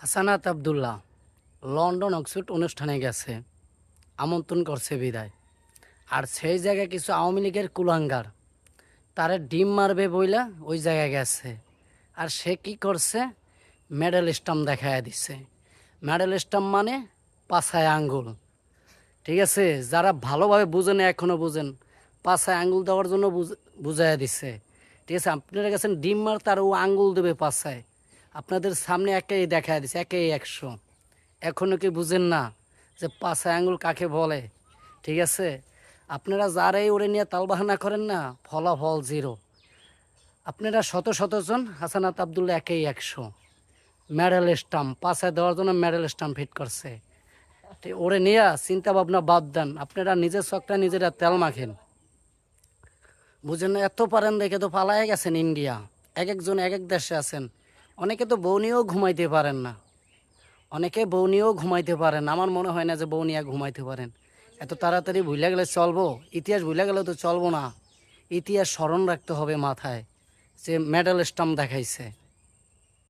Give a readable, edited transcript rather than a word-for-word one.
Hasnat Abdullah London Oxford অনুষ্ঠানে গেছে, আমন্ত্রণ করছে বিদায়। আর সেই জায়গায় কিছু আওয়ামী লীগের কুলাঙ্গার তারে ডিম মারবে বইলা ওই জায়গায় গেছে। আর সে কি করছে, মেডেল স্টাম্প দেখায় দিছে। মেডেল স্টাম্প মানে পাছায় আঙ্গুল। ঠিক আছে, যারা ভালোভাবে বুঝেন এখনও বুঝেন, পাছায় আঙ্গুল দেওয়ার জন্য বুঝাইয়া দিছে। ঠিক আছে, আপনারা গেছেন ডিম মারতে আর ও আঙ্গুল দেবে পাছায়। আপনাদের সামনে একেই দেখায় দিছে, একেই 100। এখনও কি বুঝেন না যে পাছায় আঙ্গুল কাকে বলে? ঠিক আছে, আপনারা যারাই ওরে নিয়ে তালবাহানা করেন না, ফলাফল জিরো। আপনারা শত শত জন, হাসানাত আবদুল্লাহ একেই 100। মেডেল স্টাম্প পাছায় দেওয়ার জন্য মেডেল স্টাম্প ফিট করছে। ওরে নিয়ে চিন্তা ভাবনা বাদ দেন, আপনারা নিজের চকটা নিজেরা তেল মাখেন। বুঝেন না? এত পারেন দেখে তো পালায় গেছেন ইন্ডিয়া। এক একজন এক এক দেশে আছেন। অনেকে তো বউ নিয়েও ঘুমাইতে পারেন না, অনেকে বউ নিয়েও ঘুমাইতে পারেন। আমার মনে হয় না যে বউ নিয়ে ঘুমাইতে পারেন। এত তাড়াতাড়ি ভুলে গেলে চলবো? ইতিহাস ভুলে গেলে তো চলবো না। ইতিহাস স্মরণ রাখতে হবে মাথায়, যে মেডেল স্টাম্প দেখাইছে।